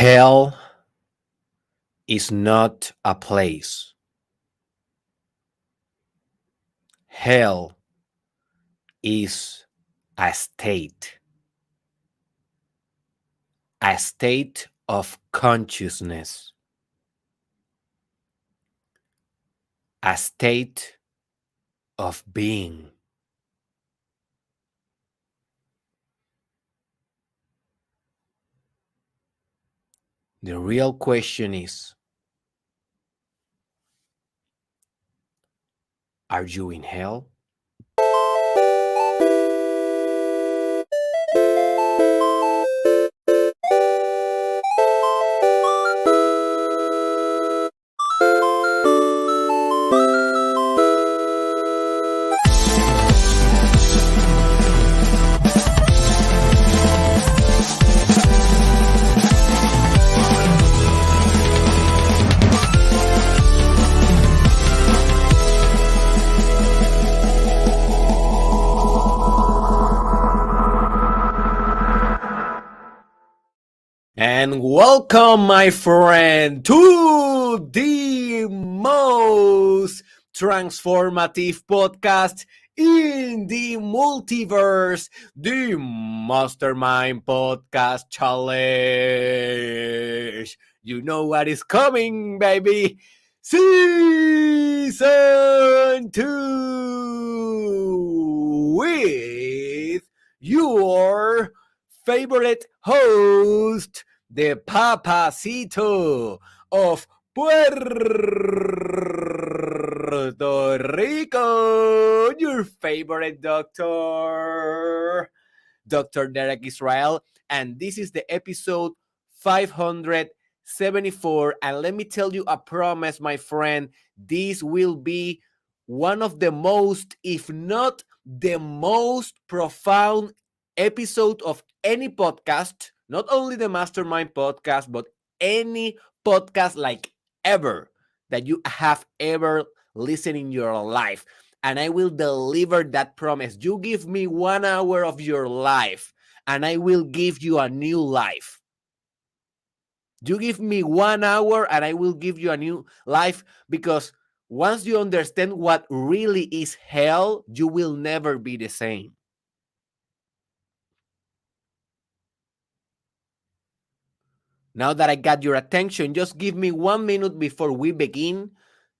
Hell is not a place. Hell is a state of consciousness, a state of being. The real question is, are you in hell? And welcome, my friend, to the most transformative podcast in the multiverse, the Mastermind Podcast Challenge. You know what is coming, baby. Season 2 with your favorite host, the Papacito of Puerto Rico, your favorite doctor, Dr. Derek Israel. And this is the episode 574. And let me tell you a promise, my friend, this will be one of the most, if not the most profound episode of any podcast, not only the Mastermind podcast, but any podcast like ever that you have ever listened in your life. And I will deliver that promise. You give me 1 hour of your life and I will give you a new life. You give me 1 hour and I will give you a new life, because once you understand what really is hell, you will never be the same. Now that I got your attention, just give me 1 minute before we begin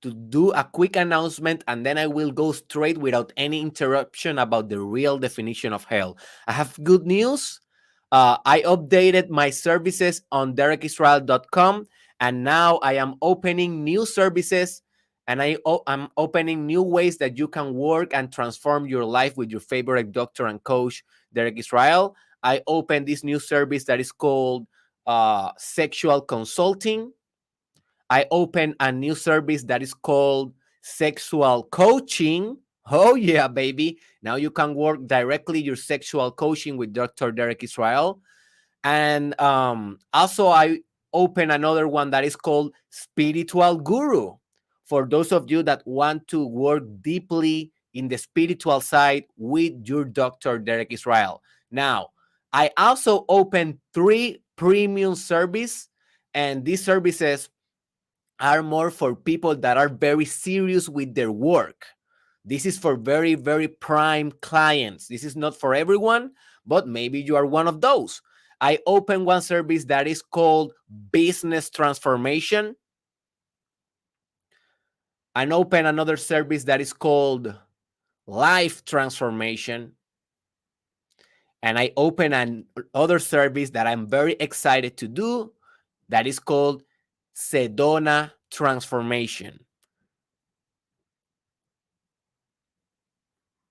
to do a quick announcement, and then I will go straight without any interruption about the real definition of hell. I have good news. I updated my services on derekisrael.com, and now I am opening new services, and I'm opening new ways that you can work and transform your life with your favorite doctor and coach, Derek Israel. I opened this new service that is called sexual consulting. I opened a new service that is called sexual coaching. Oh, yeah, baby. Now you can work directly your sexual coaching with Dr. Derek Israel. And also, I opened another one that is called Spiritual Guru, for those of you that want to work deeply in the spiritual side with your Dr. Derek Israel. Now, I also opened 3 premium service, and these services are more for people that are very serious with their work. This is for very, very prime clients. This is not for everyone, but maybe you are one of those. I opened one service that is called business transformation. I open another service that is called life transformation. And I open another service that I'm very excited to do that is called Sedona transformation.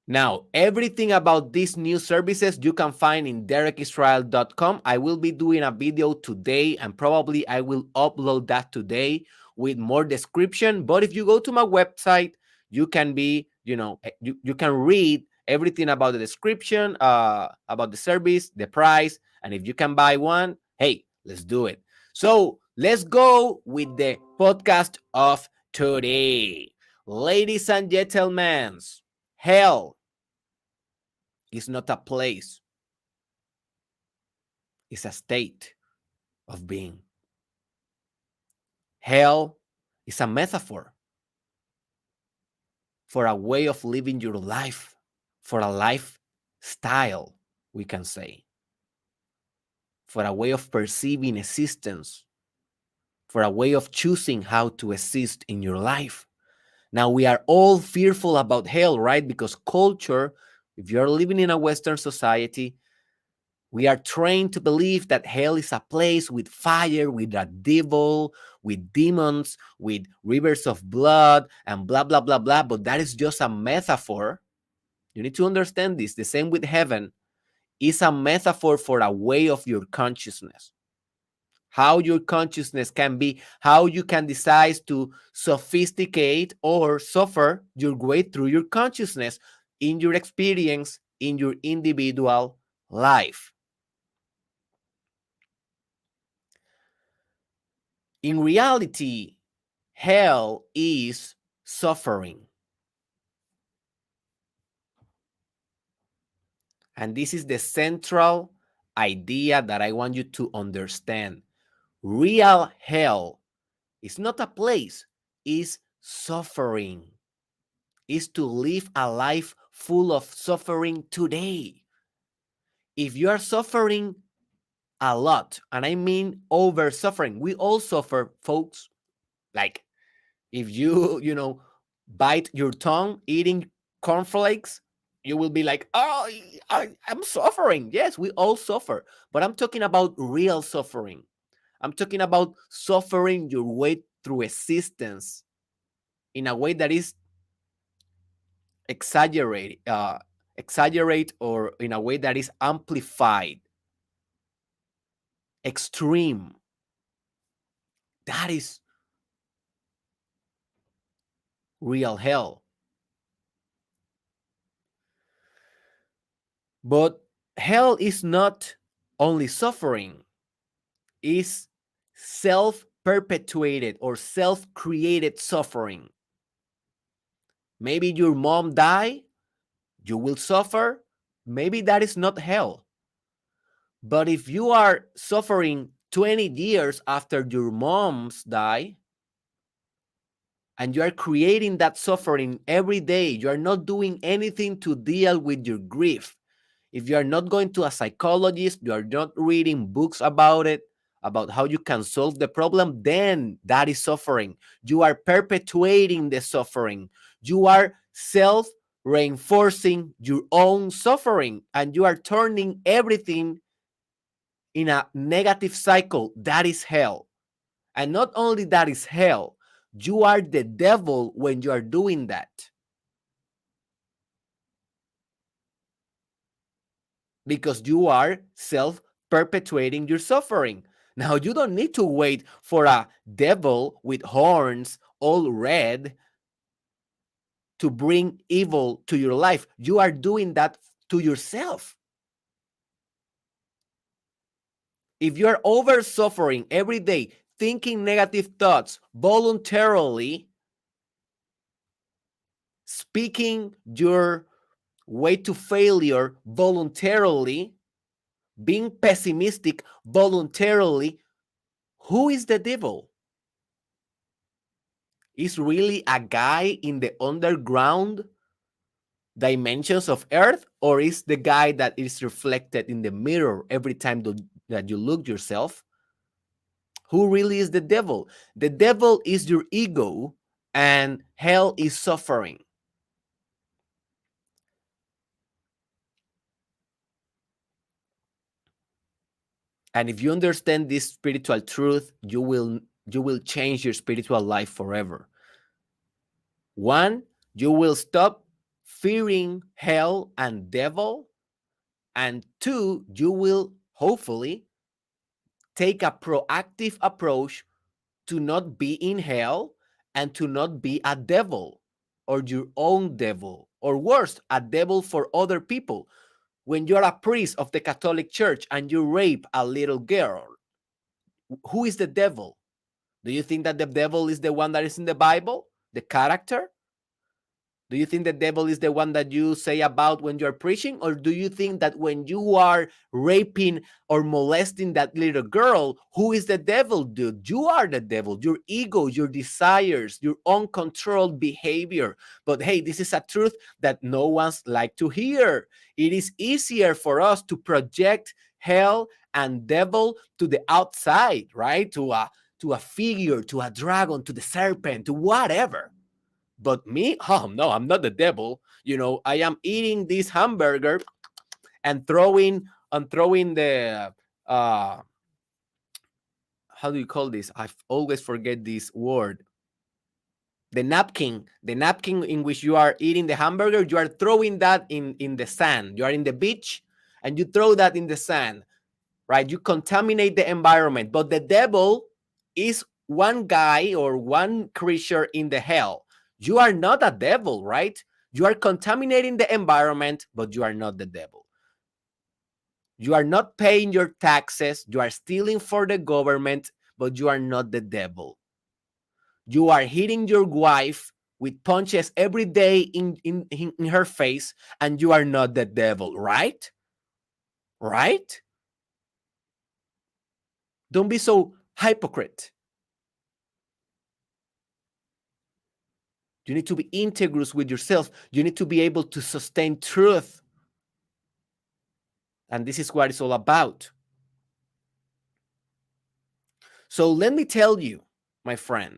Now, everything about these new services you can find in derekisrael.com. I will be doing a video today, and probably I will upload that today with more description. But if you go to my website, you can be, you can read everything about the description, about the service, the price, and if you can buy one, hey, let's do it. So let's go with the podcast of today. Ladies and gentlemen, hell is not a place, it's a state of being. Hell is a metaphor for a way of living your life, for a lifestyle, we can say, for a way of perceiving existence, for a way of choosing how to exist in your life. Now, we are all fearful about hell, right? Because culture, if you're living in a Western society, we are trained to believe that hell is a place with fire, with a devil, with demons, with rivers of blood, and blah, blah, blah, blah. But that is just a metaphor. You need to understand this. The same with heaven is a metaphor for a way of your consciousness. How your consciousness can be, how you can decide to sophisticate or suffer your way through your consciousness in your experience, in your individual life. In reality, hell is suffering. And this is the central idea that I want you to understand. Real hell is not a place, it's suffering. Is to live a life full of suffering today. If you are suffering a lot, and I mean over suffering, we all suffer, folks. Like if you bite your tongue eating cornflakes, you will be like, oh, I'm suffering. Yes, we all suffer. But I'm talking about real suffering. I'm talking about suffering your way through existence in a way that is exaggerate or in a way that is amplified, extreme. That is real hell. But hell is not only suffering, is self-perpetuated or self-created suffering. Maybe your mom died, you will suffer. Maybe that is not hell. But if you are suffering 20 years after your mom's die, and you are creating that suffering every day, you are not doing anything to deal with your grief. If you are not going to a psychologist, you are not reading books about it, about how you can solve the problem, then that is suffering. You are perpetuating the suffering. You are self reinforcing your own suffering, and you are turning everything in a negative cycle. That is hell. And not only that is hell, you are the devil when you are doing that. Because you are self-perpetuating your suffering. Now, you don't need to wait for a devil with horns all red to bring evil to your life. You are doing that to yourself. If you are over suffering every day, thinking negative thoughts voluntarily, speaking your way to failure voluntarily, being pessimistic voluntarily, who is the devil? Is really a guy in the underground dimensions of Earth, or is the guy that is reflected in the mirror every time that you look yourself? Who really is the devil? The devil is your ego, and hell is suffering. And if you understand this spiritual truth, you will change your spiritual life forever. One, you will stop fearing hell and devil. And two, you will hopefully take a proactive approach to not be in hell and to not be a devil or your own devil, or worse, a devil for other people. When you're a priest of the Catholic Church and you rape a little girl, who is the devil? Do you think that the devil is the one that is in the Bible, the character? Do you think the devil is the one that you say about when you're preaching? Or do you think that when you are raping or molesting that little girl, who is the devil, dude? You are the devil, your ego, your desires, your uncontrolled behavior. But hey, this is a truth that no one's like to hear. It is easier for us to project hell and devil to the outside, right? To a figure, to a dragon, to the serpent, to whatever. But me, oh no, I'm not the devil. I am eating this hamburger and throwing the how do you call this? I always forget this word. The napkin in which you are eating the hamburger, you are throwing that in the sand. You are in the beach and you throw that in the sand, right? You contaminate the environment. But the devil is one guy or one creature in the hell. You are not a devil, right? You are contaminating the environment, but you are not the devil. You are not paying your taxes. You are stealing for the government, but you are not the devil. You are hitting your wife with punches every day in her face, and you are not the devil, right? Right? Don't be so hypocrite. You need to be integrous with yourself. You need to be able to sustain truth. And this is what it's all about. So let me tell you, my friend,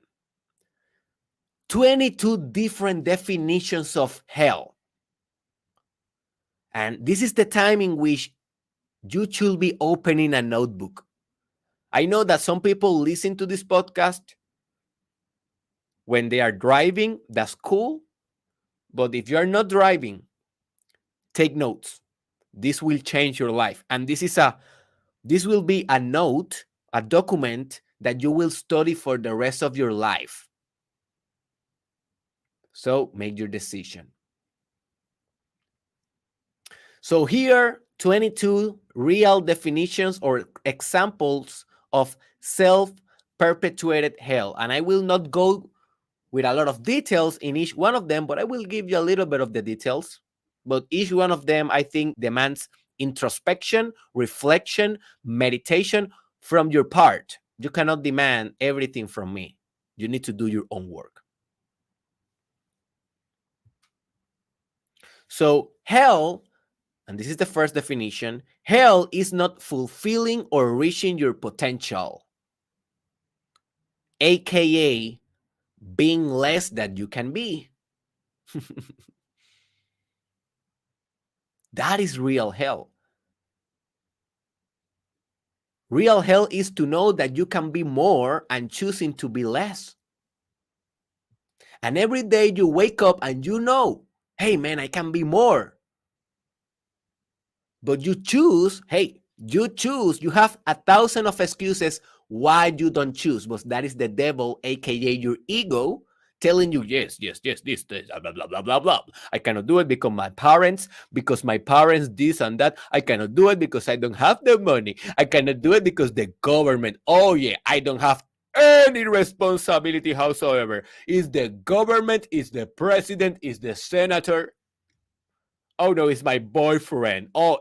22 different definitions of hell. And this is the time in which you should be opening a notebook. I know that some people listen to this podcast when they are driving. That's cool. But if you're not driving, take notes. This will change your life. And this will be a note, a document that you will study for the rest of your life. So make your decision. So here, 22 real definitions or examples of self-perpetuated hell. And I will not go with a lot of details in each one of them, but I will give you a little bit of the details. But each one of them, I think, demands introspection, reflection, meditation from your part. You cannot demand everything from me. You need to do your own work. So hell, and this is the first definition, hell is not fulfilling or reaching your potential, aka being less than you can be. That is real hell. Real hell is to know that you can be more and choosing to be less. And every day you wake up and you know, hey man, I can be more. But you choose, you have 1,000 of excuses why you don't choose. But that is the devil, aka your ego, telling you, yes, this, blah, blah, blah, blah, blah. I cannot do it because my parents, this and that. I cannot do it because I don't have the money. I cannot do it because the government, oh yeah, I don't have any responsibility whatsoever. Is the government, is the president, is the senator. Oh no, it's my boyfriend. Oh,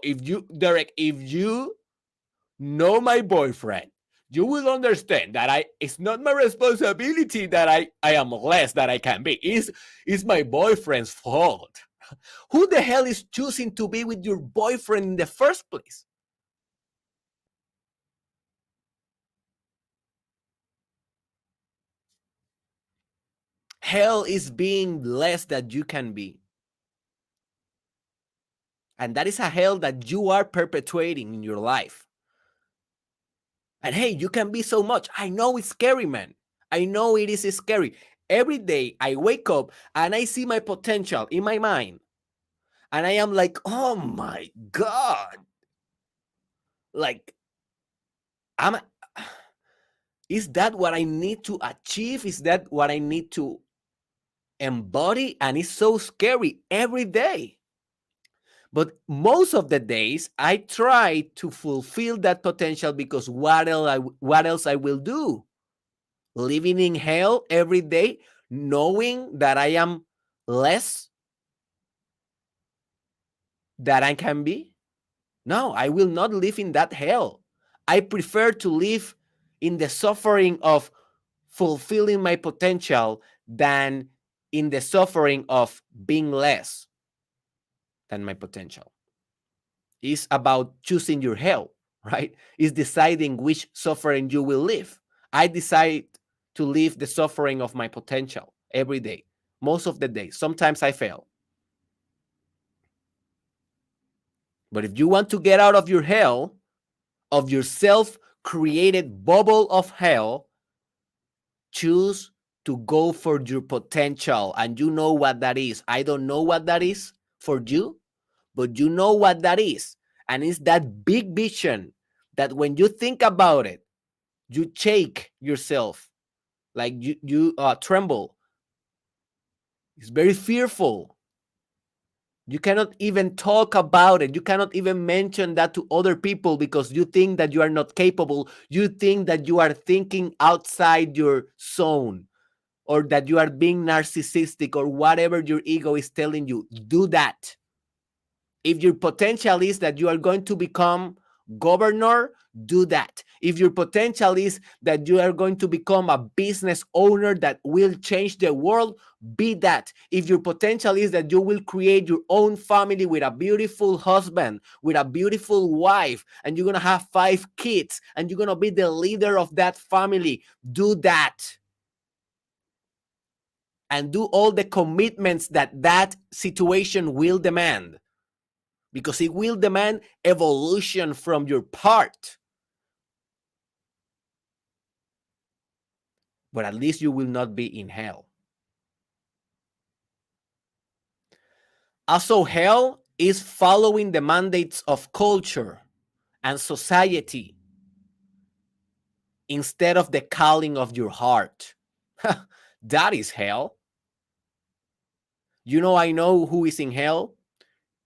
Derek, if you know my boyfriend, you will understand that it's not my responsibility that I am less than I can be. It's my boyfriend's fault. Who the hell is choosing to be with your boyfriend in the first place? Hell is being less than you can be. And that is a hell that you are perpetuating in your life. And hey, you can be so much. I know it's scary, man. I know it is scary. Every day I wake up and I see my potential in my mind. And I am like, oh my God. Like, is that what I need to achieve? Is that what I need to embody? And it's so scary every day. But most of the days, I try to fulfill that potential because what else I will do? Living in hell every day, knowing that I am less that I can be? No, I will not live in that hell. I prefer to live in the suffering of fulfilling my potential than in the suffering of being less than my potential. It's about choosing your hell, right? It's deciding which suffering you will live. I decide to live the suffering of my potential every day, most of the day. Sometimes I fail. But if you want to get out of your hell, of your self-created bubble of hell, choose to go for your potential. And you know what that is. I don't know what that is for you, but you know what that is. And it's that big vision that when you think about it, you shake yourself, like you tremble. It's very fearful. You cannot even talk about it. You cannot even mention that to other people because you think that you are not capable. You think that you are thinking outside your zone, or that you are being narcissistic, or whatever your ego is telling you. Do that. If your potential is that you are going to become governor, do that. If your potential is that you are going to become a business owner that will change the world, be that. If your potential is that you will create your own family with a beautiful husband, with a beautiful wife, and you're going to have 5 kids, and you're going to be the leader of that family, do that. And do all the commitments that that situation will demand, because it will demand evolution from your part. But at least you will not be in hell. Also, hell is following the mandates of culture and society instead of the calling of your heart. That is hell. I know who is in hell.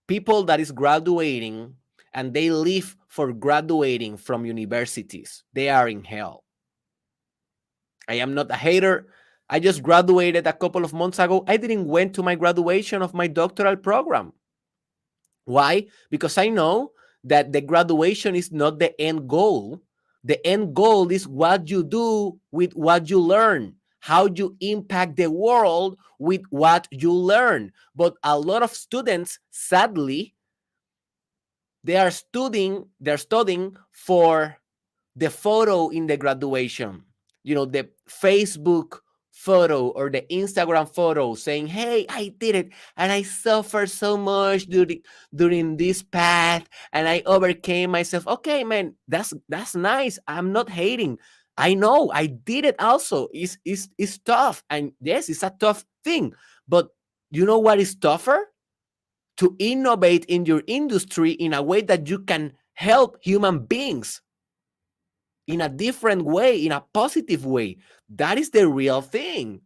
People that is graduating and they live for graduating from universities. They are in hell. I am not a hater. I just graduated a couple of months ago. I didn't went to my graduation of my doctoral program. Why? Because I know that the graduation is not the end goal. The end goal is what you do with what you learn, how you impact the world with what you learn. But a lot of students, sadly, they're studying for the photo in the graduation, the Facebook photo or the Instagram photo saying, hey, I did it and I suffered so much during this path and I overcame myself. Okay, man, that's nice. I'm not hating. I know I did it also. It's tough. And yes, it's a tough thing. But you know what is tougher? To innovate in your industry in a way that you can help human beings in a different way, in a positive way. That is the real thing.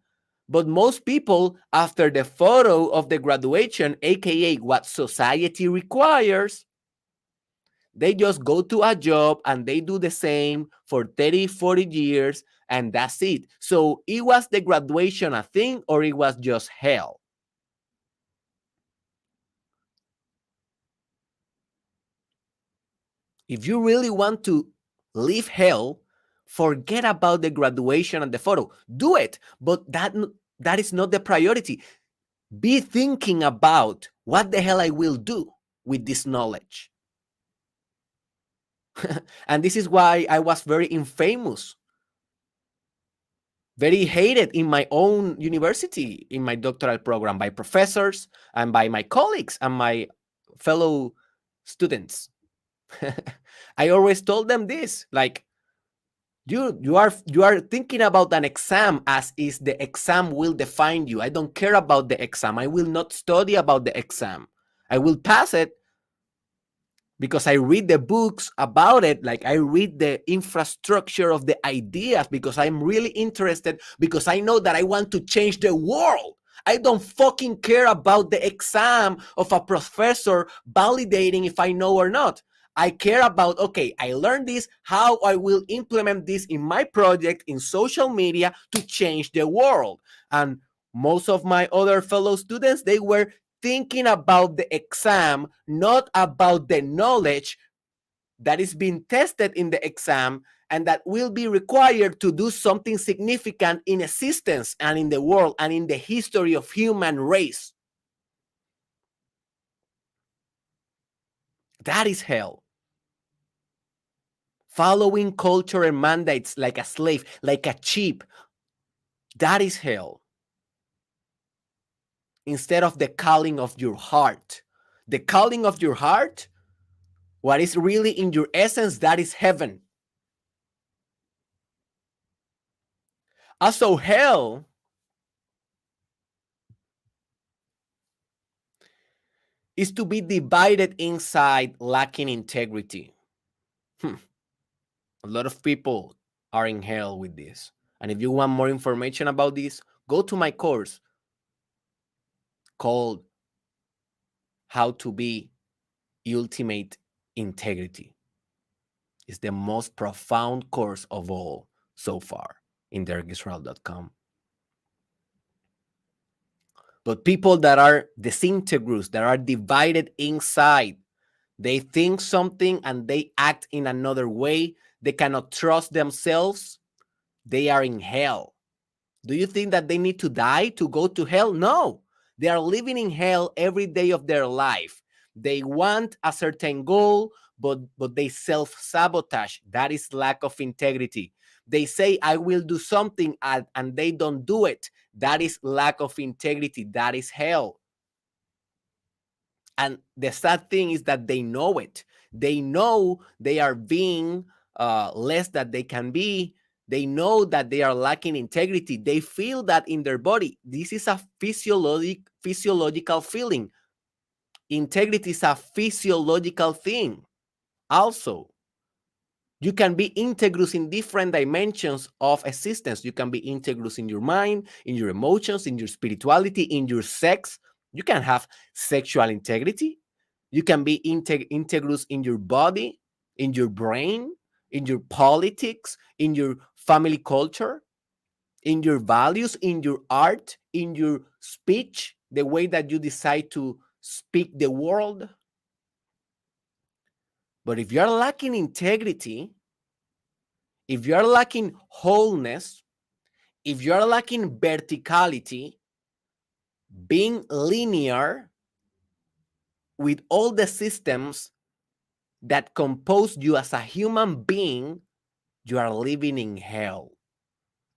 But most people, after the photo of the graduation, aka what society requires, they just go to a job and they do the same for 30, 40 years, and that's it. So it was the graduation a thing, or it was just hell? If you really want to leave hell, forget about the graduation and the photo. Do it, but that is not the priority. Be thinking about what the hell I will do with this knowledge. And this is why I was very infamous, very hated in my own university, in my doctoral program, by professors and by my colleagues and my fellow students. I always told them this, like, you are thinking about an exam as is the exam will define you. I don't care about the exam. I will not study about the exam. I will pass it because I read the books about it. Like, I read the infrastructure of the ideas because I'm really interested, because I know that I want to change the world. I don't fucking care about the exam of a professor validating if I know or not. I care about, okay, I learned this, how I will implement this in my project in social media to change the world. And most of my other fellow students, they were thinking about the exam, not about the knowledge that is being tested in the exam and that will be required to do something significant in existence and in the world and in the history of human race. That is hell. Following culture and mandates like a slave, like a sheep, that is hell. Instead of the calling of your heart. The calling of your heart, what is really in your essence, that is heaven. Also, hell is to be divided inside, lacking integrity. A lot of people are in hell with this. And if you want more information about this, go to my course called How to Be Ultimate Integrity. It's the most profound course of all so far in derekisrael.com. But people that are disintegrous, that are divided inside, they think something and they act in another way. They cannot trust themselves. They are in hell. Do you think that they need to die to go to hell? No. They are living in hell every day of their life. They want a certain goal, but they self-sabotage. That is lack of integrity. They say, I will do something, and they don't do it. That is lack of integrity. That is hell. And the sad thing is that they know it. They know they are being less than they can be. They know that they are lacking integrity. They feel that in their body. This is a physiological feeling. Integrity is a physiological thing. Also, you can be integrous in different dimensions of existence. You can be integrous in your mind, in your emotions, in your spirituality, in your sex. You can have sexual integrity. You can be integrous in your body, in your brain, in your politics, in your family culture, in your values, in your art, in your speech, the way that you decide to speak the world. But if you're lacking integrity, if you're lacking wholeness, if you're lacking verticality, being linear with all the systems that compose you as a human being, you are living in hell.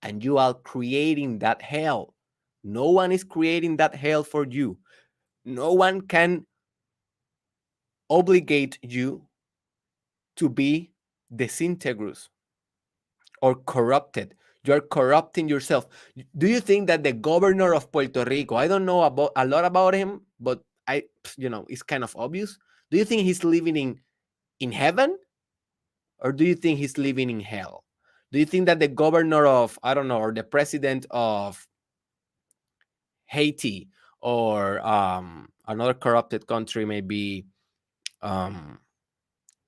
And you are creating that hell. No one is creating that hell for you. No one can obligate you to be disintegrous or corrupted. You're corrupting yourself. Do you think that the governor of Puerto Rico, I don't know about a lot about him, but it's kind of obvious. Do you think he's living in heaven, or do you think he's living in hell? Do you think that the governor of, I don't know, or the president of Haiti, or another corrupted country, maybe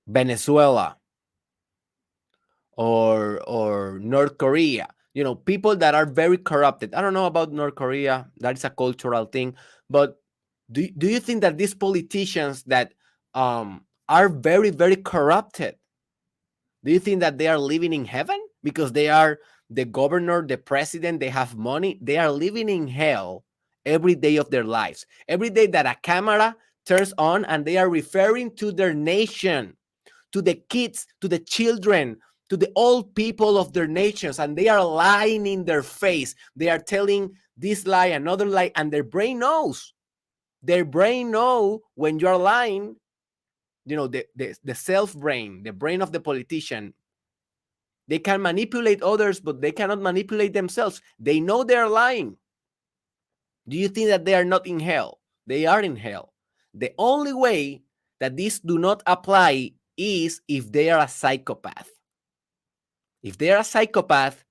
Venezuela, or North Korea, people that are very corrupted? I don't know about North Korea. That is a cultural thing. But do you think that these politicians that are very, very corrupted, do you think that they are living in heaven because they are the governor, the president, they have money? They are living in hell every day of their lives. Every day that a camera turns on and they are referring to their nation, to the kids, to the children, to the old people of their nations, and they are lying in their face. They are telling this lie, another lie, and their brain knows. Their brain knows when you're lying. The self brain, the brain of the politician. They can manipulate others, but they cannot manipulate themselves. They know they're lying. Do you think that they are not in hell? They are in hell. The only way that this do not apply is if they are a psychopath. If they are a psychopath,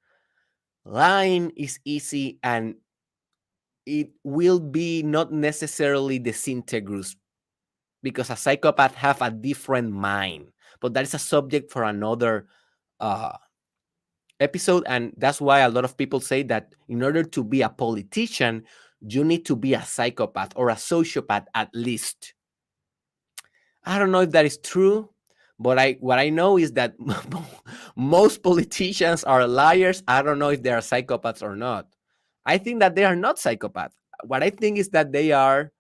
lying is easy and it will be not necessarily disintegrous, because a psychopath have a different mind. But that is a subject for another episode, and that's why a lot of people say that in order to be a politician, you need to be a psychopath or a sociopath at least. I don't know if that is true, but what I know is that most politicians are liars. I don't know if they are psychopaths or not. I think that they are not psychopaths. What I think is that they are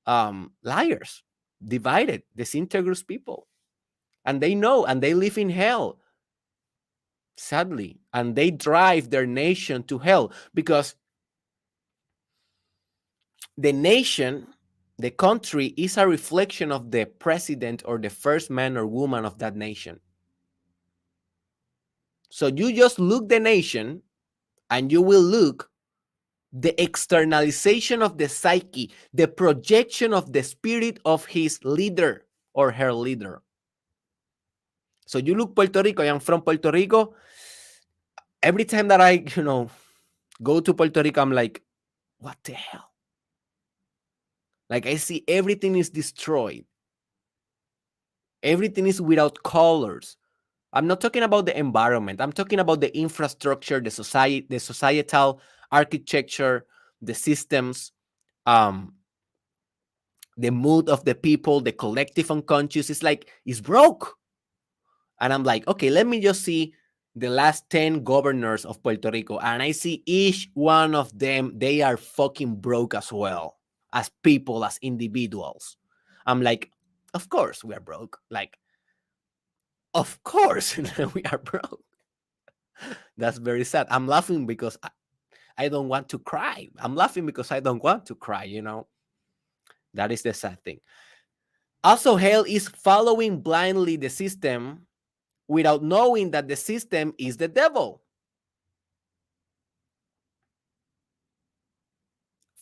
liars, divided, disintegrous people. And they know, and they live in hell, sadly. And they drive their nation to hell because the nation, the country, is a reflection of the president or the first man or woman of that nation. So you just look the nation and you will look the externalization of the psyche, the projection of the spirit of his leader or her leader. So you look Puerto Rico, I am from Puerto Rico. Every time that I, go to Puerto Rico, I'm like, what the hell? Like I see everything is destroyed. Everything is without colors. I'm not talking about the environment. I'm talking about the infrastructure, the societal architecture, the systems, the mood of the people, the collective unconscious. It's broke. And I'm like, okay, let me just see the last 10 governors of Puerto Rico. And I see each one of them, they are fucking broke as well, as people, as individuals. I'm like, of course we are broke. Like, of course we are broke. That's very sad. I'm laughing because I don't want to cry. I'm laughing because I don't want to cry, That is the sad thing. Also, hell is following blindly the system without knowing that the system is the devil.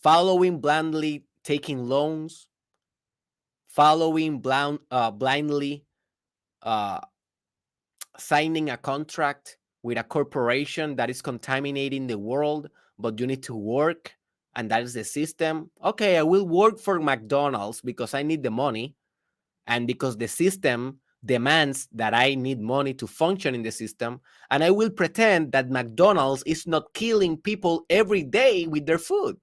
Following blindly, taking loans, following blindly, signing a contract with a corporation that is contaminating the world, but you need to work, and that is the system. Okay, I will work for McDonald's because I need the money, and because the system demands that I need money to function in the system, and I will pretend that McDonald's is not killing people every day with their food.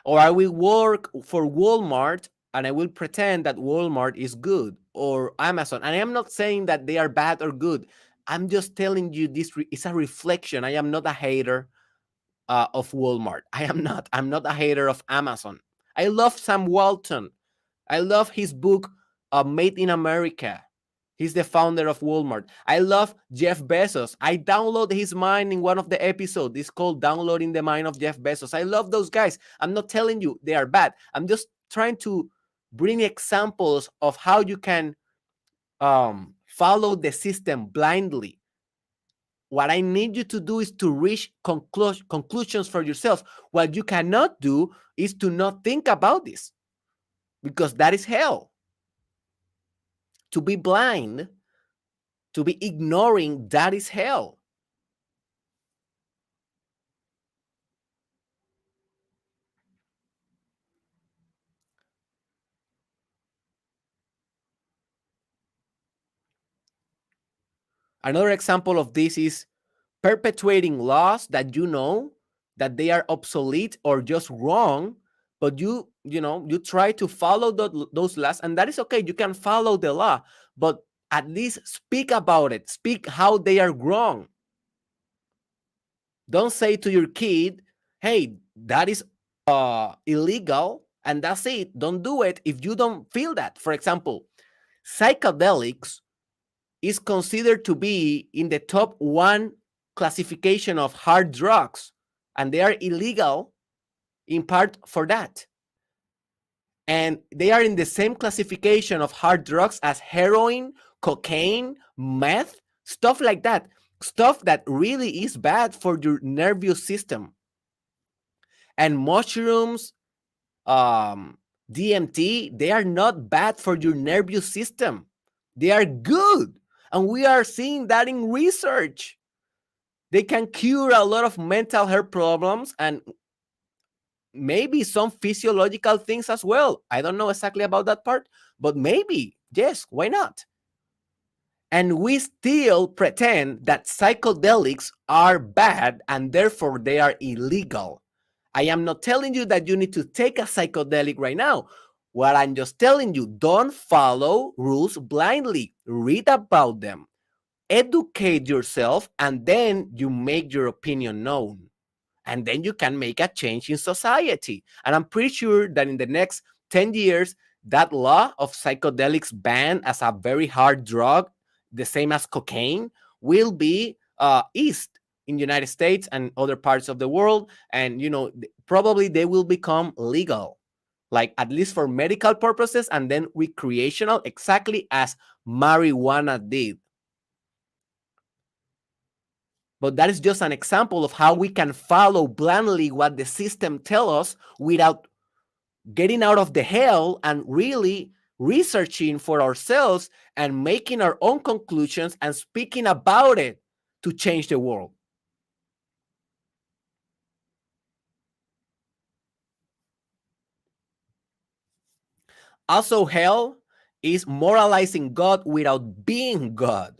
Or I will work for Walmart and I will pretend that Walmart is good, or Amazon. And I am not saying that they are bad or good. I'm just telling you this is a reflection. I am not a hater of Walmart. I'm not a hater of Amazon. I love Sam Walton. I love his book, Made in America. He's the founder of Walmart. I love Jeff Bezos. I download his mind in one of the episodes. It's called Downloading the Mind of Jeff Bezos. I love those guys. I'm not telling you they are bad. I'm just trying to bring examples of how you can follow the system blindly. What I need you to do is to reach conclusions for yourself. What you cannot do is to not think about this, because that is hell. To be blind, to be ignoring, that is hell. Another example of this is perpetuating laws that you know that they are obsolete or just wrong, but you try to follow those laws, and that is okay. You can follow the law, but at least speak about it. Speak how they are wrong. Don't say to your kid, hey, that is illegal, and that's it. Don't do it if you don't feel that. For example, psychedelics is considered to be in the top 1 classification of hard drugs, and they are illegal in part for that. And they are in the same classification of hard drugs as heroin, cocaine, meth, stuff like that. Stuff that really is bad for your nervous system. And mushrooms, DMT, they are not bad for your nervous system. They are good. And we are seeing that in research. They can cure a lot of mental health problems and maybe some physiological things as well. I don't know exactly about that part, but maybe, yes, why not? And we still pretend that psychedelics are bad and therefore they are illegal. I am not telling you that you need to take a psychedelic right now. What I'm just telling you, don't follow rules blindly. Read about them, educate yourself, and then you make your opinion known. And then you can make a change in society. And I'm pretty sure that in the next 10 years, that law of psychedelics banned as a very hard drug, the same as cocaine, will be eased in the United States and other parts of the world. And, probably they will become legal, like at least for medical purposes, and then recreational, exactly as marijuana did. But that is just an example of how we can follow blindly what the system tells us without getting out of the hell and really researching for ourselves and making our own conclusions and speaking about it to change the world. Also, hell is moralizing God without being God.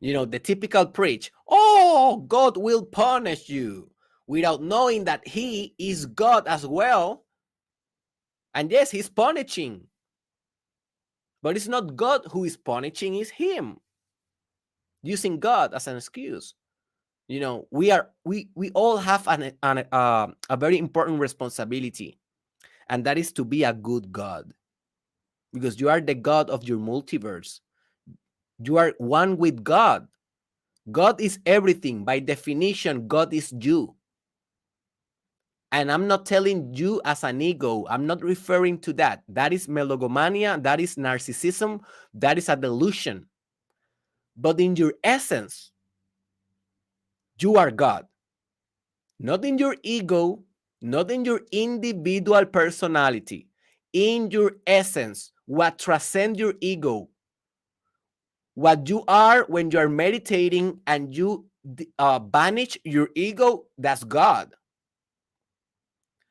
The typical preach, oh, God will punish you, without knowing that he is God as well. And yes, he's punishing. But it's not God who is punishing, it's him. Using God as an excuse. We all have a very important responsibility, and that is to be a good God. Because you are the God of your multiverse. You are one with God. God is everything. By definition, God is you. And I'm not telling you as an ego. I'm not referring to that. That is melogomania. That is narcissism. That is a delusion. But in your essence, you are God. Not in your ego, not in your individual personality, in your essence, what transcends your ego. What you are when you are meditating and you banish your ego, that's God.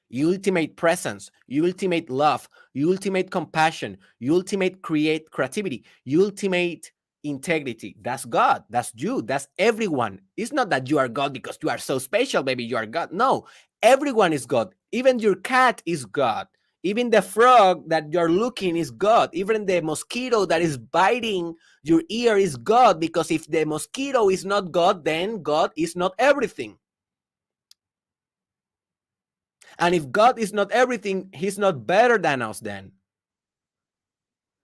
You ultimate presence, you ultimate love, you ultimate compassion, you ultimate creativity, you ultimate integrity. That's God. That's you. That's everyone. It's not that you are God because you are so special, baby. You are God. No, everyone is God. Even your cat is God. Even the frog that you're looking is God. Even the mosquito that is biting your ear is God, because if the mosquito is not God, then God is not everything. And if God is not everything, he's not better than us then.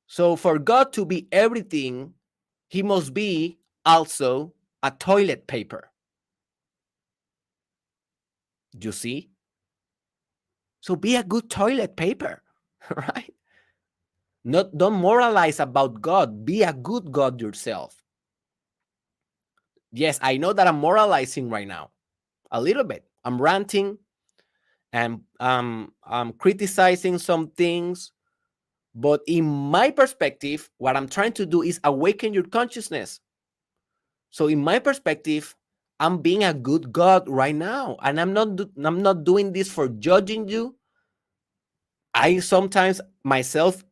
So for God to be everything, he must be also a toilet paper. You see? So be a good toilet paper, right? Don't moralize about God. Be a good God yourself. Yes, I know that I'm moralizing right now. A little bit. I'm ranting and I'm criticizing some things. But in my perspective, what I'm trying to do is awaken your consciousness. So in my perspective, I'm being a good God right now, and I'm not doing this for judging you. I sometimes myself,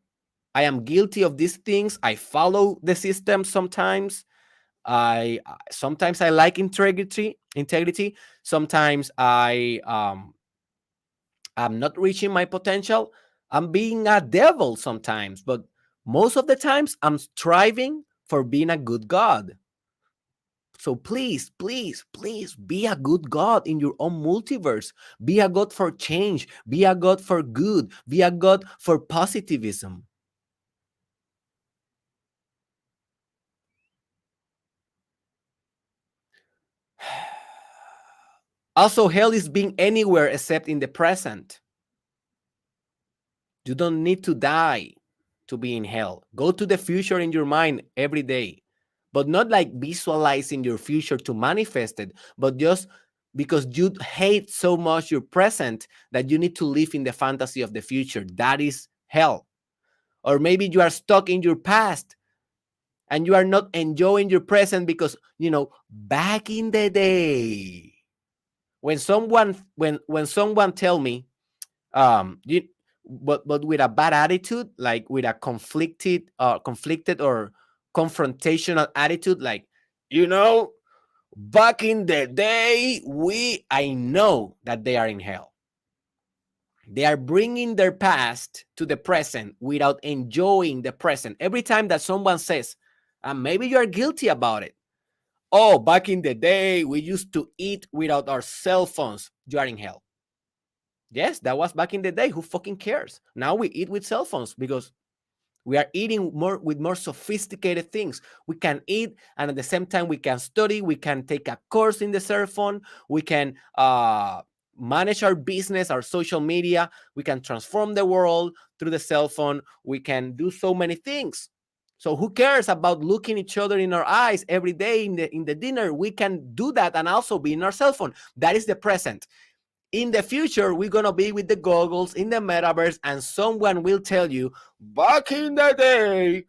I am guilty of these things. I follow the system sometimes. I sometimes I like integrity. Sometimes I'm not reaching my potential. I'm being a devil sometimes, but most of the times I'm striving for being a good God. So please, please, please be a good God in your own multiverse. Be a God for change. Be a God for good. Be a God for positivism. Also, hell is being anywhere except in the present. You don't need to die to be in hell. Go to the future in your mind every day, but not like visualizing your future to manifest it, but just because you hate so much your present that you need to live in the fantasy of the future. That is hell. Or maybe you are stuck in your past and you are not enjoying your present because, back in the day, when someone tell me, you, but with a bad attitude, like with a conflicted or confrontational attitude, like, you know, back in the day, I know that they are in hell. They are bringing their past to the present without enjoying the present. Every time that someone says, and maybe you are guilty about it, oh, back in the day, we used to eat without our cell phones. You are in hell. Yes, that was back in the day. Who fucking cares? Now we eat with cell phones because we are eating more with more sophisticated things. We can eat, and at the same time, we can study. We can take a course in the cell phone. We can manage our business, our social media. We can transform the world through the cell phone. We can do so many things. So who cares about looking each other in our eyes every day in the dinner? We can do that and also be in our cell phone. That is the present. In the future, we're going to be with the goggles in the metaverse, and someone will tell you, back in the day,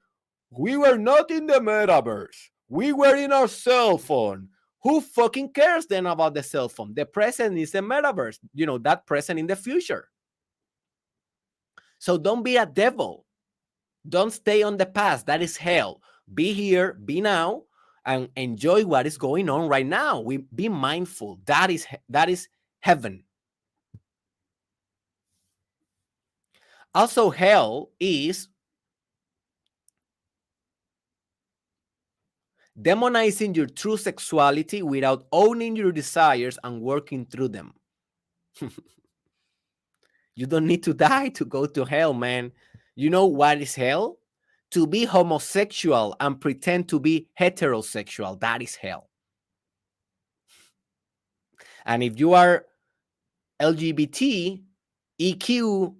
we were not in the metaverse. We were in our cell phone. Who fucking cares then about the cell phone? The present is the metaverse, you know, that present in the future. So don't be a devil. Don't stay on the past. That is hell. Be here, be now, and enjoy what is going on right now. We be mindful. That is heaven. Also, hell is demonizing your true sexuality without owning your desires and working through them. You don't need to die to go to hell, man. You know what is hell? To be homosexual and pretend to be heterosexual. That is hell. And if you are LGBT, EQ,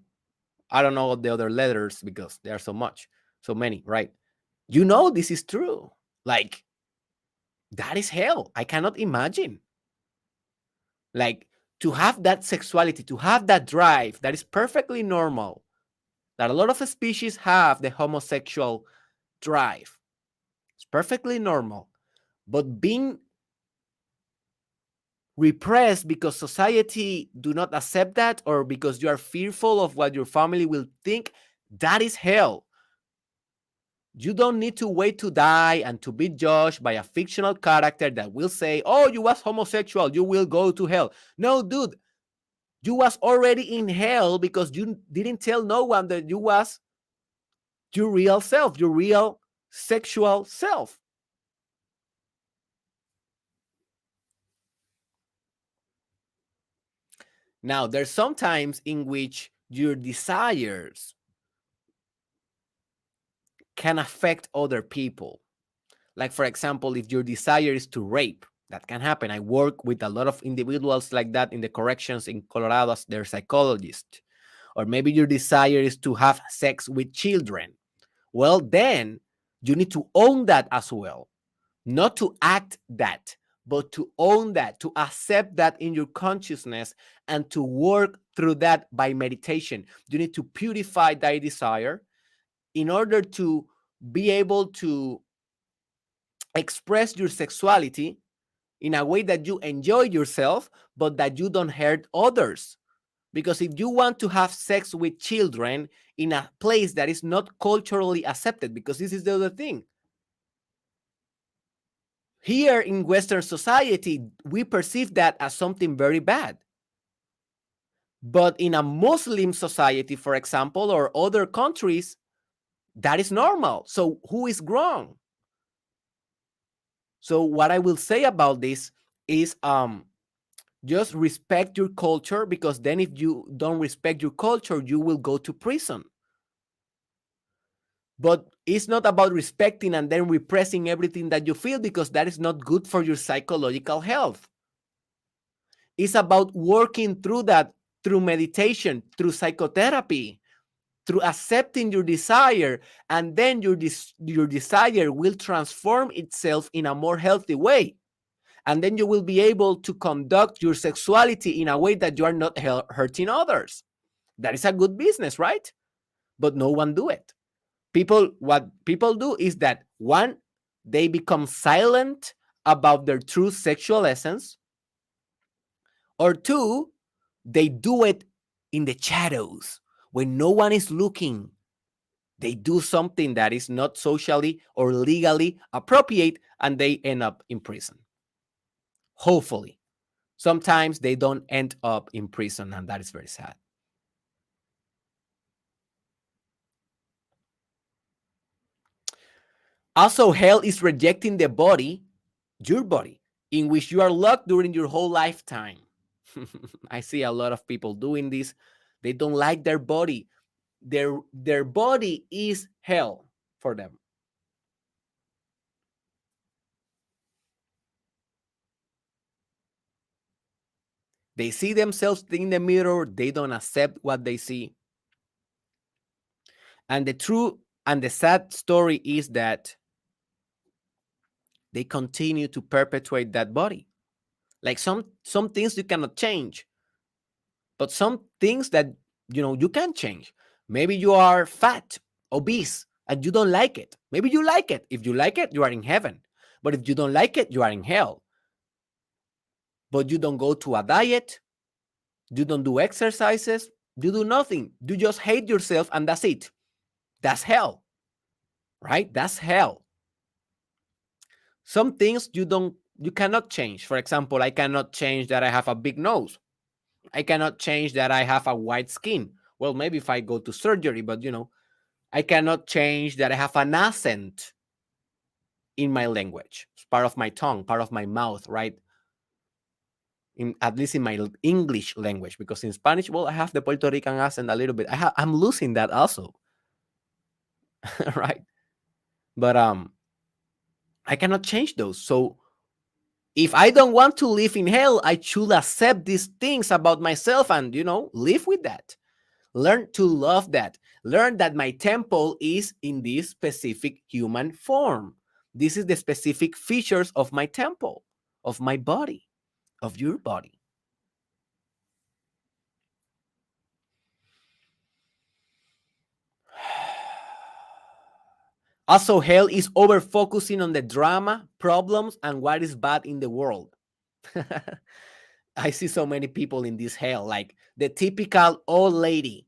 I don't know the other letters because there are so many, right? You know this is true. Like, that is hell. I cannot imagine. Like, to have that sexuality, to have that drive, that is perfectly normal. That a lot of species have the homosexual drive. It's perfectly normal. But being repressed because society do not accept that, or because you are fearful of what your family will think, that is hell. You don't need to wait to die and to be judged by a fictional character that will say, oh, you was homosexual, you will go to hell. No, dude, you was already in hell because you didn't tell no one that you was your real self, your real sexual self. Now, there's some times in which your desires can affect other people. Like, for example, if your desire is to rape, that can happen. I work with a lot of individuals like that in the corrections in Colorado as their psychologist. Or maybe your desire is to have sex with children. Well, then you need to own that as well. Not to act that, but to own that, to accept that in your consciousness and to work through that by meditation. You need to purify that desire in order to be able to express your sexuality in a way that you enjoy yourself, but that you don't hurt others. Because if you want to have sex with children in a place that is not culturally accepted, because this is the other thing. Here in Western society, we perceive that as something very bad. But in a Muslim society, for example, or other countries, that is normal. So who is wrong? So what I will say about this is just respect your culture, because then if you don't respect your culture, you will go to prison. But it's not about respecting and then repressing everything that you feel, because that is not good for your psychological health. It's about working through that through meditation, through psychotherapy, through accepting your desire, and then your desire will transform itself in a more healthy way. And then you will be able to conduct your sexuality in a way that you are not hurting others. That is a good business, right? But no one do it. What people do is that, one, they become silent about their true sexual essence, or two, they do it in the shadows when no one is looking, they do something that is not socially or legally appropriate, and they end up in prison. Hopefully. Sometimes they don't end up in prison, and that is very sad. Also, hell is rejecting the body, your body, in which you are locked during your whole lifetime. I see a lot of people doing this. They don't like their body. Their body is hell for them. They see themselves in the mirror, they don't accept what they see. And the true and the sad story is that they continue to perpetuate that body. Like some things you cannot change, but some things that you can change. Maybe you are fat, obese, and you don't like it. Maybe you like it. If you like it, you are in heaven. But if you don't like it, you are in hell. But you don't go to a diet, you don't do exercises, you do nothing. You just hate yourself, and that's it. That's hell, right? That's hell. Some things you cannot change. For example, I cannot change that I have a big nose. I cannot change that I have a white skin. Well, maybe if I go to surgery, but I cannot change that I have an accent in my language. It's part of my tongue, part of my mouth, right? At least in my English language, because in Spanish, well, I have the Puerto Rican accent a little bit. I'm losing that also, right? But I cannot change those. So if I don't want to live in hell, I should accept these things about myself and live with that. Learn to love that. Learn that my temple is in this specific human form. This is the specific features of my temple, of my body, of your body. Also, hell is over focusing on the drama, problems, and what is bad in the world. I see so many people in this hell, like the typical old lady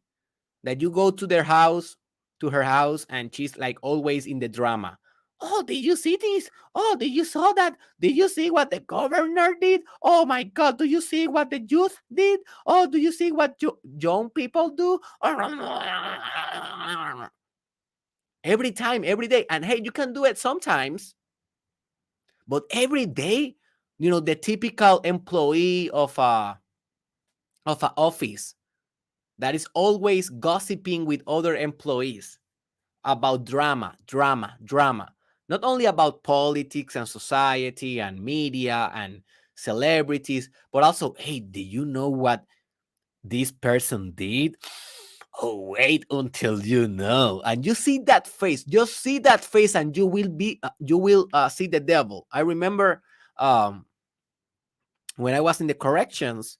that you go to her house, and she's like always in the drama. Oh, did you see this? Oh, did you saw that? Did you see what the governor did? Oh my God, do you see what the youth did? Oh, do you see what young people do? Every time, every day. And hey, you can do it sometimes, but every day, the typical employee of a office that is always gossiping with other employees about drama, drama, drama. Not only about politics and society and media and celebrities, but also, hey, do you know what this person did? Oh, wait until you know. And you see that face, just see that face, and you will see the devil. I remember when I was in the corrections,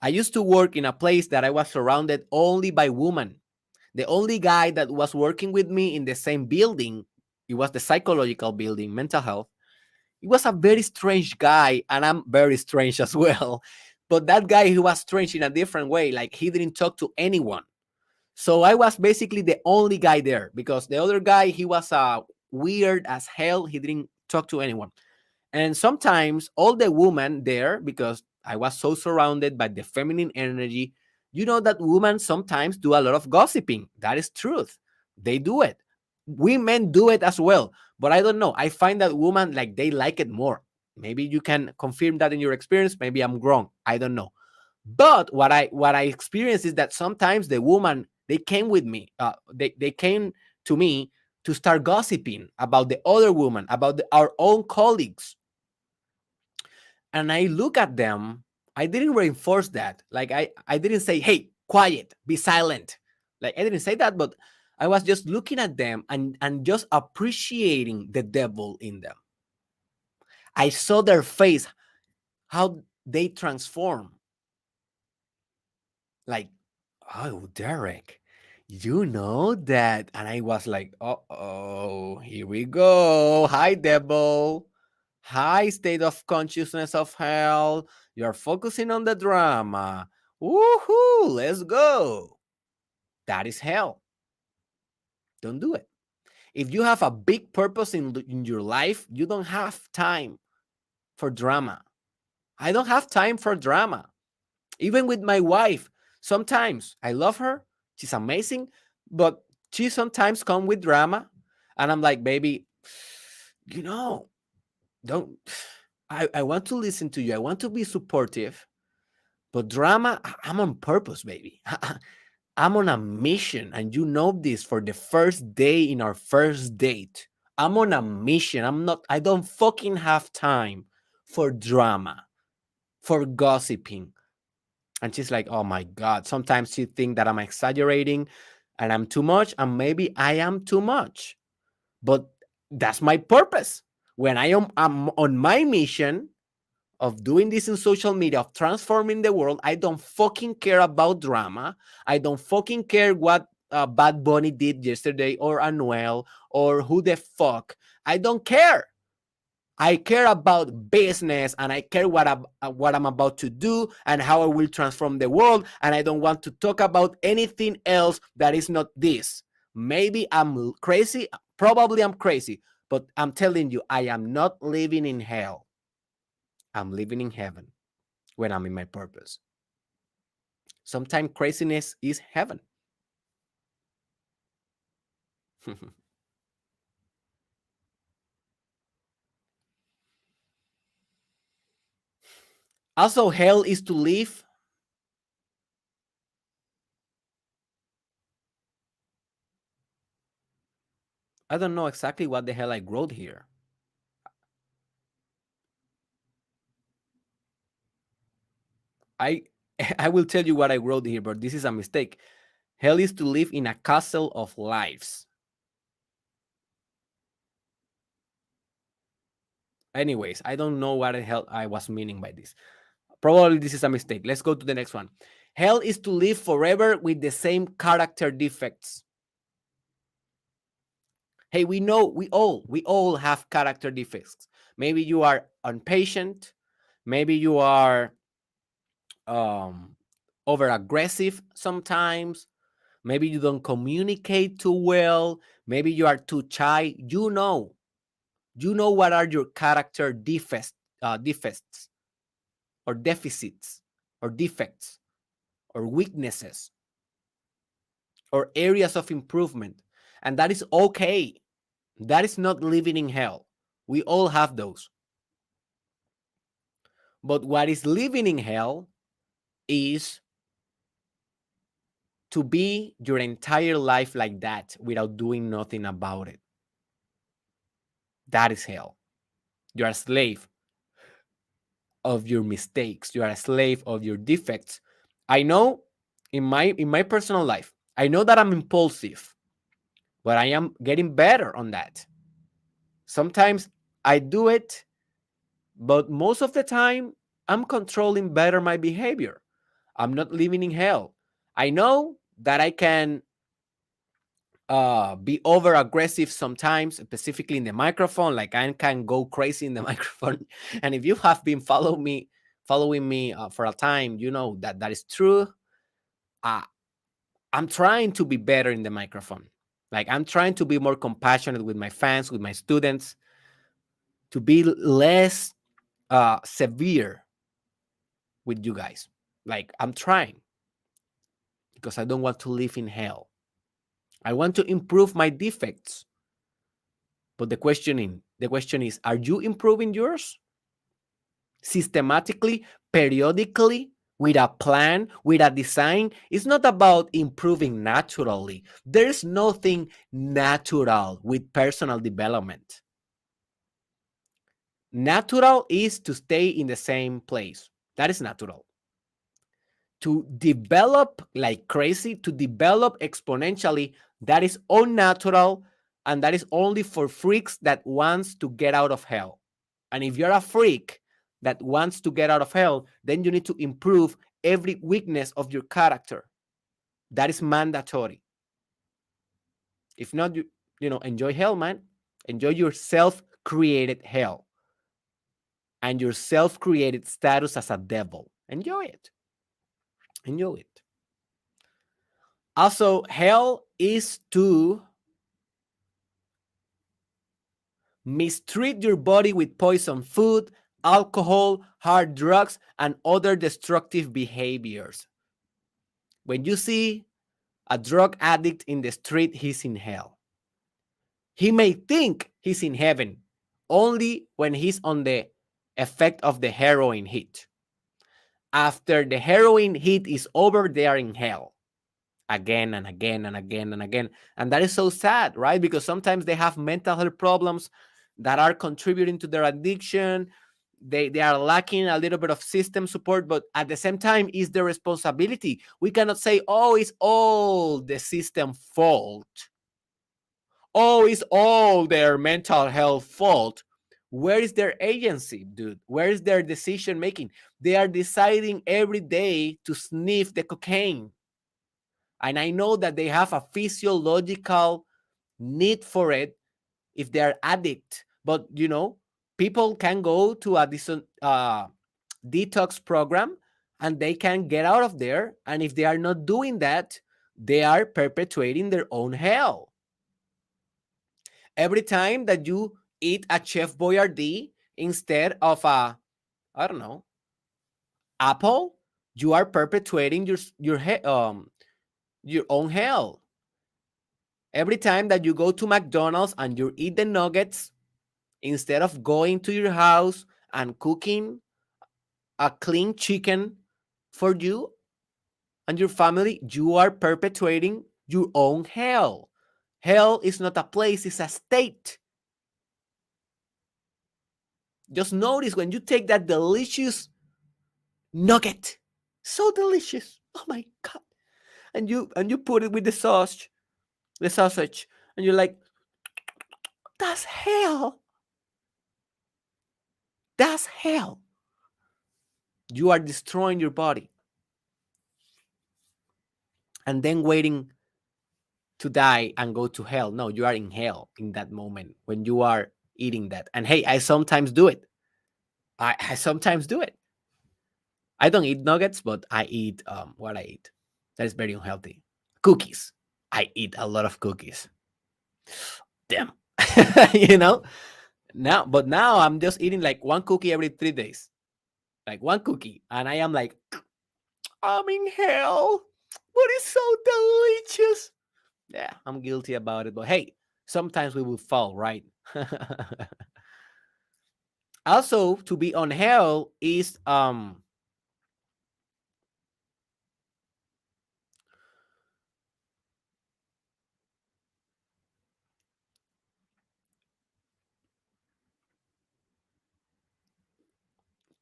I used to work in a place that I was surrounded only by women. The only guy that was working with me in the same building, it was the psychological building, mental health. He was a very strange guy, and I'm very strange as well. But that guy, he was strange in a different way. Like, he didn't talk to anyone. So I was basically the only guy there, because the other guy, he was weird as hell. He didn't talk to anyone. And sometimes all the women there, because I was so surrounded by the feminine energy, that women sometimes do a lot of gossiping. That is truth. They do it. Women do it as well. But I don't know. I find that women, like, they like it more. Maybe you can confirm that in your experience. Maybe I'm wrong. I don't know. But what I experienced is that sometimes the woman, they came with me. They came to me to start gossiping about the other woman, about our own colleagues. And I look at them. I didn't reinforce that. Like, I didn't say, hey, quiet, be silent. Like, I didn't say that, but I was just looking at them and just appreciating the devil in them. I saw their face, how they transform. Like, oh, Derek, you know that. And I was like, oh, here we go. Hi, devil. High state of consciousness of hell. You're focusing on the drama. Woohoo! Let's go. That is hell. Don't do it. If you have a big purpose in your life, you don't have time for drama. I don't have time for drama. Even with my wife, sometimes I love her. She's amazing, but she sometimes come with drama. And I'm like, baby, you know, don't, I want to listen to you. I want to be supportive, but drama, I'm on purpose, baby. I'm on a mission, and you know this for the first day in our first date. I'm on a mission. I don't fucking have time for drama, for gossiping. And she's like, oh my God. Sometimes she think that I'm exaggerating and I'm too much, and maybe I am too much. But that's my purpose. When I'm on my mission of doing this in social media, of transforming the world, I don't fucking care about drama. I don't fucking care what Bad Bunny did yesterday, or Anuel, or who the fuck. I don't care. I care about business, and I care what I'm about to do and how I will transform the world. And I don't want to talk about anything else that is not this. Maybe I'm crazy. Probably I'm crazy. But I'm telling you, I am not living in hell. I'm living in heaven when I'm in my purpose. Sometimes craziness is heaven. Also, hell is to live. I don't know exactly what the hell I wrote here. I I will tell you what I wrote here, but this is a mistake. Hell is to live in a castle of lives. Anyways, I don't know what the hell I was meaning by this. Probably this is a mistake. Let's go to the next one. Hell is to live forever with the same character defects. Hey, we all have character defects. Maybe you are impatient. Maybe you are um, over aggressive sometimes. Maybe you don't communicate too well. Maybe you are too shy. You know what are your character defects or deficits or defects or weaknesses or areas of improvement. And that is okay. That is not living in hell. We all have those. But what is living in hell is to be your entire life like that without doing nothing about it. That is hell. You're a slave of your mistakes. You are a slave of your defects. I know in my personal life, I know that I'm impulsive, but I am getting better on that. Sometimes I do it, but most of the time I'm controlling better my behavior. I'm not living in hell. I know that I can be over aggressive sometimes, specifically in the microphone. Like I can go crazy in the microphone. And if you have been following me for a time, you know that that is true. uh, I'm trying to be better in the microphone. Like I'm trying to be more compassionate with my fans, with my students, to be less severe with you guys. Like I'm trying, because I don't want to live in hell. I want to improve my defects. But the question is, are you improving yours systematically, periodically, with a plan, with a design? It's not about improving naturally. There's nothing natural with personal development. Natural is to stay in the same place. That is natural. To develop like crazy, to develop exponentially, that is unnatural, and that is only for freaks that wants to get out of hell. And if you're a freak that wants to get out of hell, then you need to improve every weakness of your character. That is mandatory. If not, enjoy hell, man. Enjoy your self-created hell and your self-created status as a devil. Enjoy it. Enjoy it. Also, hell is to mistreat your body with poison food, alcohol, hard drugs, and other destructive behaviors. When you see a drug addict in the street, he's in hell. He may think he's in heaven only when he's on the effect of the heroin hit. After the heroin hit is over, they are in hell again and again and again and again. And that is so sad, right? Because sometimes they have mental health problems that are contributing to their addiction. They are lacking a little bit of system support, but at the same time, is their responsibility. We cannot say, oh, it's all the system fault. Oh, it's all their mental health fault. Where is their agency, dude? Where is their decision making? They are deciding every day to sniff the cocaine. And I know that they have a physiological need for it if they're addict. But people can go to a detox program and they can get out of there. And if they are not doing that, they are perpetuating their own hell. Every time that you eat a Chef Boyardee instead of a, I don't know, apple, you are perpetuating your own hell. Every time that you go to McDonald's and you eat the nuggets, instead of going to your house and cooking a clean chicken for you and your family, you are perpetuating your own hell. Hell is not a place, it's a state. Just notice when you take that delicious nugget, so delicious, oh my God, and you put it with the sausage, and you're like, that's hell. That's hell. You are destroying your body and then waiting to die and go to hell. No, you are in hell in that moment when you are eating that. And hey, I sometimes do it. I sometimes do it. I don't eat nuggets, but I eat what I eat. That is very unhealthy. Cookies. I eat a lot of cookies. Damn. you know? Now I'm just eating like one cookie every 3 days. Like one cookie. And I am like, I'm in hell. But it's so delicious. Yeah, I'm guilty about it. But hey, sometimes we will fall, right? Also, to be on hell is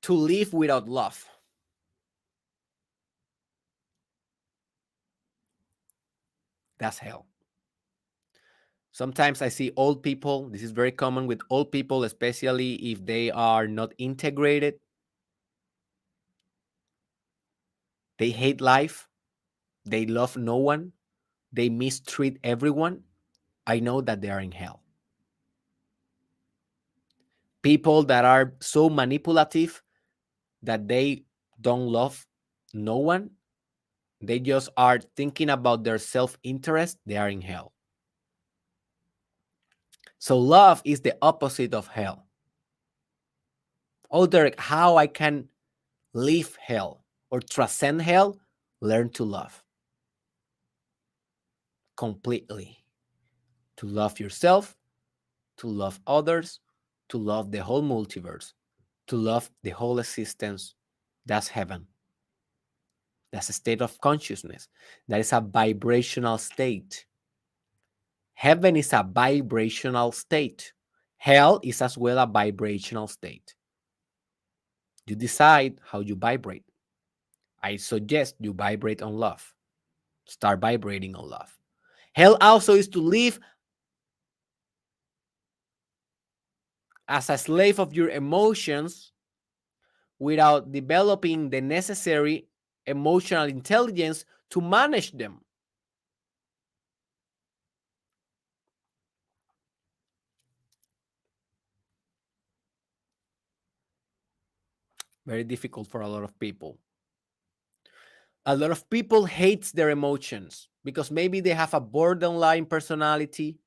to live without love. That's hell. Sometimes I see old people. This is very common with old people, especially if they are not integrated. They hate life. They love no one. They mistreat everyone. I know that they are in hell. People that are so manipulative that they don't love no one, they just are thinking about their self interest, they are in hell. So, love is the opposite of hell. Oh, Derek, how I can leave hell or transcend hell? Learn to love completely. To love yourself, to love others, to love the whole multiverse, to love the whole existence. That's heaven. That's a state of consciousness. That is a vibrational state. Heaven is a vibrational state. Hell is as well a vibrational state. You decide how you vibrate. I suggest you vibrate on love. Start vibrating on love. Hell also is to live as a slave of your emotions without developing the necessary emotional intelligence to manage them. Very difficult for a lot of people. A lot of people hates their emotions because maybe they have a borderline personality,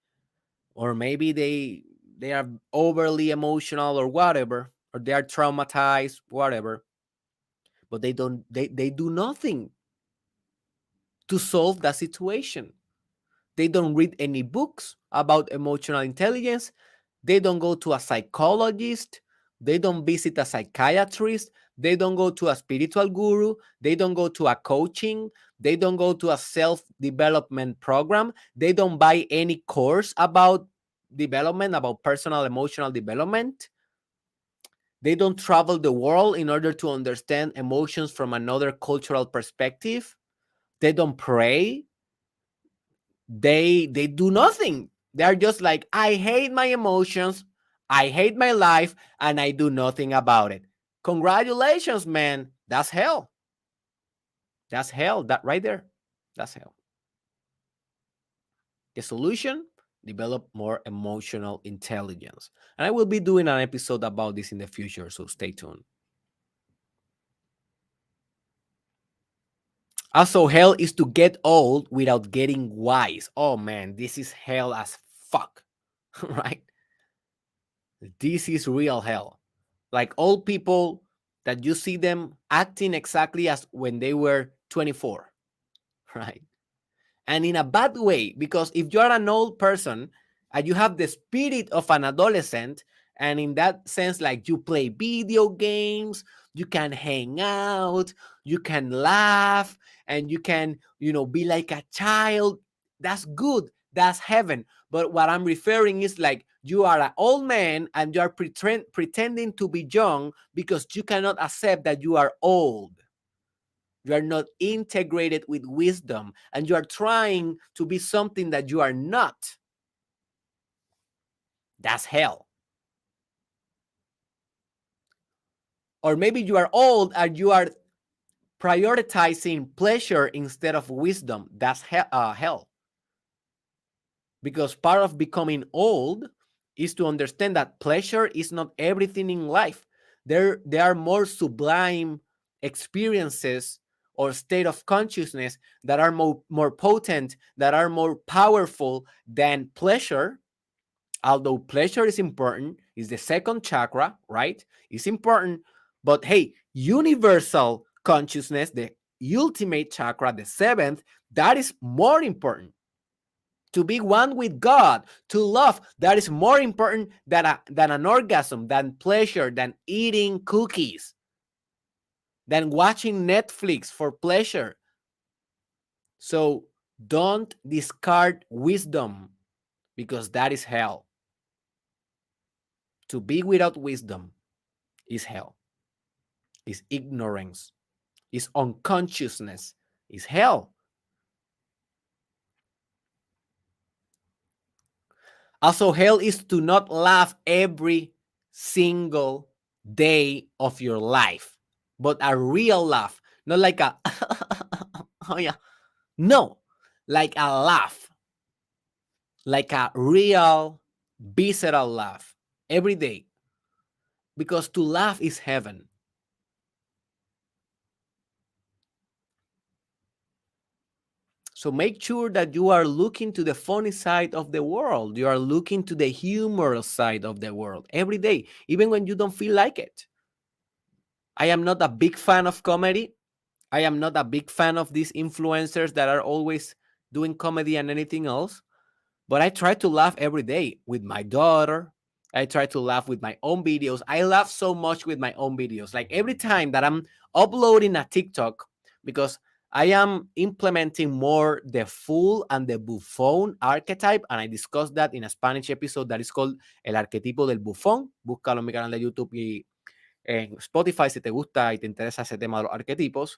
or maybe they are overly emotional or whatever, or they are traumatized, whatever, but they do nothing to solve that situation. They don't read any books about emotional intelligence. They don't go to a psychologist. They don't visit a psychiatrist. They don't go to a spiritual guru. They don't go to a coaching. They don't go to a self-development program. They don't buy any course about development, about personal emotional development. They don't travel the world in order to understand emotions from another cultural perspective. They don't pray. They do nothing. They're just like, I hate my emotions, I hate my life, and I do nothing about it. Congratulations, man. That's hell. That's hell. That right there. That's hell. The solution: develop more emotional intelligence. And I will be doing an episode about this in the future, so stay tuned. Also, hell is to get old without getting wise. Oh man, this is hell as fuck. Right? This is real hell. Like old people that you see them acting exactly as when they were 24, right? And in a bad way, because if you're an old person and you have the spirit of an adolescent, and in that sense, like you play video games, you can hang out, you can laugh, and you can, be like a child, that's good. That's heaven. But what I'm referring is like you are an old man and you are pretending to be young because you cannot accept that you are old. You are not integrated with wisdom, and you are trying to be something that you are not. That's hell. Or maybe you are old and you are prioritizing pleasure instead of wisdom. That's hell. Because part of becoming old is to understand that pleasure is not everything in life. There are more sublime experiences or state of consciousness that are more potent, that are more powerful than pleasure. Although pleasure is important, is the second chakra, right? It's important, but hey, universal consciousness, the ultimate chakra, the seventh, that is more important. To be one with God, to love, that is more important than an orgasm, than pleasure, than eating cookies, than watching Netflix for pleasure. So don't discard wisdom, because that is hell. To be without wisdom is hell, is ignorance, is unconsciousness, is hell. Also, hell is to not laugh every single day of your life, but a real laugh, not like a, oh yeah, no, like a laugh, like a real visceral laugh every day, because to laugh is heaven. So make sure that you are looking to the funny side of the world. You are looking to the humorous side of the world every day, even when you don't feel like it. I am not a big fan of comedy. I am not a big fan of these influencers that are always doing comedy and anything else. But I try to laugh every day with my daughter. I try to laugh with my own videos. I laugh so much with my own videos. Like every time that I'm uploading a TikTok, because I am implementing more the fool and the bufón archetype, and I discussed that in a Spanish episode that is called El Arquetipo del Bufón. Búscalo en mi canal de YouTube y en Spotify si te gusta y te interesa ese tema de los arquetipos.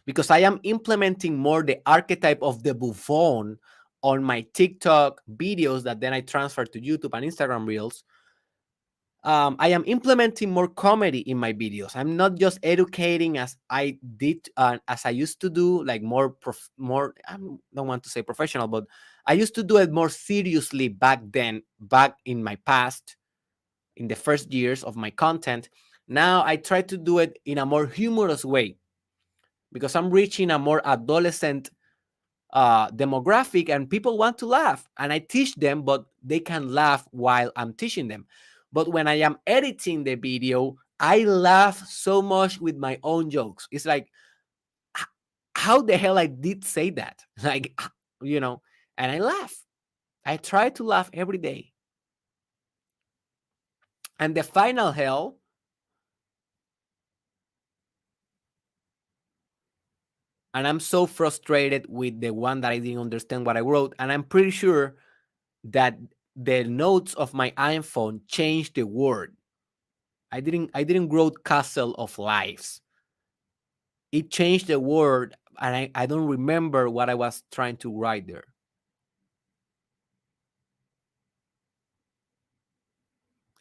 Because I am implementing more the archetype of the buffoon on my TikTok videos that then I transfer to YouTube and Instagram Reels. I am implementing more comedy in my videos. I'm not just educating as I did, as I used to do, like more. I don't want to say professional, but I used to do it more seriously back then, back in my past, in the first years of my content. Now I try to do it in a more humorous way. because I'm reaching a more adolescent demographic, and people want to laugh, and I teach them, but they can laugh while I'm teaching them. But when I am editing the video, I laugh so much with my own jokes. It's like, how the hell I did say that? Like, and I laugh. I try to laugh every day. And the final hell, and I'm so frustrated with the one that I didn't understand what I wrote, and I'm pretty sure that the notes of my iPhone changed the word. I didn't wrote Castle of Lives. It changed the word, and I don't remember what I was trying to write there.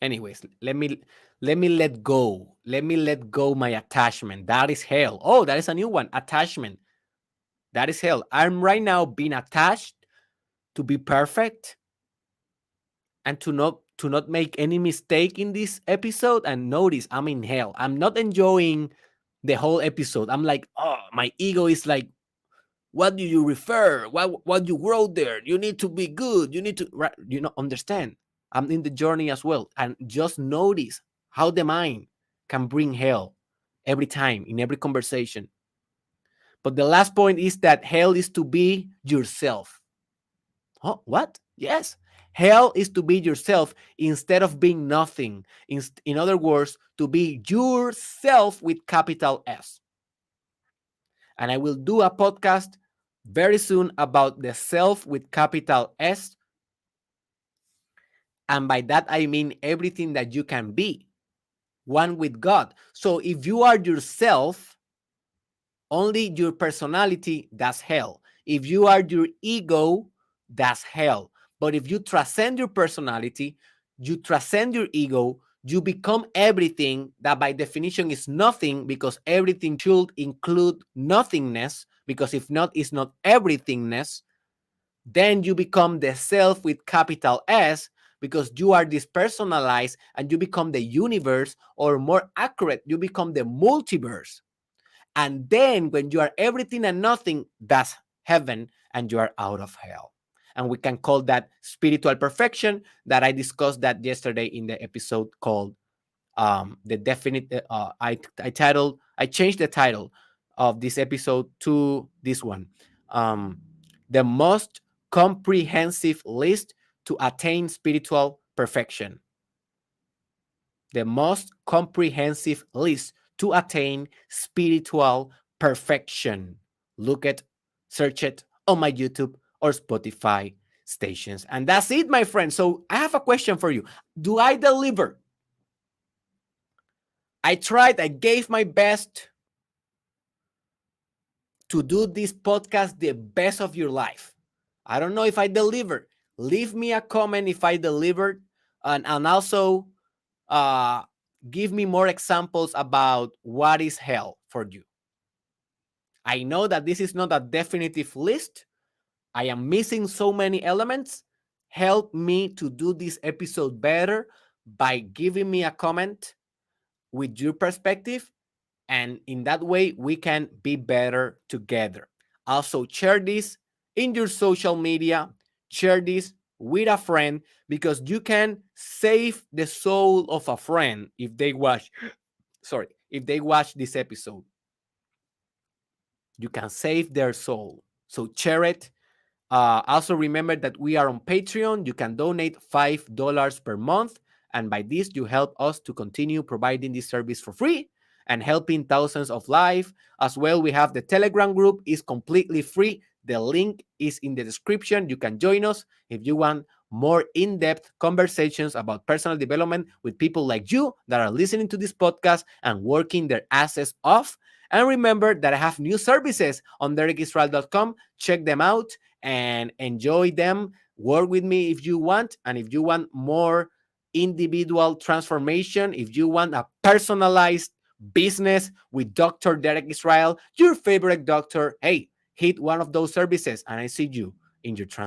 Anyways, let me let go. Let me let go my attachment. That is hell. Oh, that is a new one. Attachment. That is hell. I'm right now being attached to be perfect and to not make any mistake in this episode. And notice I'm in hell. I'm not enjoying the whole episode. I'm like, oh, my ego is like, what do you refer? What you wrote there? You need to be good. You need to understand. I'm in the journey as well. And just notice how the mind can bring hell every time in every conversation. But the last point is that hell is to be yourself. Oh, what? Yes. Hell is to be yourself instead of being nothing. In other words, to be yourself with capital S. And I will do a podcast very soon about the self with capital S. And by that, I mean everything that you can be, one with God. So if you are yourself, only your personality, that's hell. If you are your ego, that's hell. But if you transcend your personality, you transcend your ego, you become everything that by definition is nothing, because everything should include nothingness, because if not, it's not everythingness. Then you become the self with capital S, because you are dispersonalized and you become the universe, or more accurate, you become the multiverse. And then when you are everything and nothing, that's heaven, and you are out of hell. And we can call that spiritual perfection, that I discussed that yesterday in the episode called the definite. I changed the title of this episode to this one, the most comprehensive list to attain spiritual perfection. The most comprehensive list to attain spiritual perfection. Search it on my YouTube or Spotify stations. And that's it, my friend. So I have a question for you. Do I deliver? I tried, I gave my best to do this podcast the best of your life. I don't know if I delivered. Leave me a comment if I delivered, and also give me more examples about what is hell for you. I know that this is not a definitive list. I am missing so many elements. Help me to do this episode better by giving me a comment with your perspective, and in that way we can be better together. Also, share this in your social media, share this with a friend, because you can save the soul of a friend if they watch this episode. You can save their soul. So share it. Also remember that we are on Patreon. You can donate $5 per month, and by this you help us to continue providing this service for free and helping thousands of lives. As well, we have the Telegram group. It's completely free. The link is in the description. You can join us if you want more in-depth conversations about personal development with people like you that are listening to this podcast and working their asses off. And remember that I have new services on derekisrael.com. Check them out and enjoy them. Work with me if you want. And if you want more individual transformation, if you want a personalized business with Dr. Derek Israel, your favorite doctor, hey, hit one of those services, and I see you in your transformation.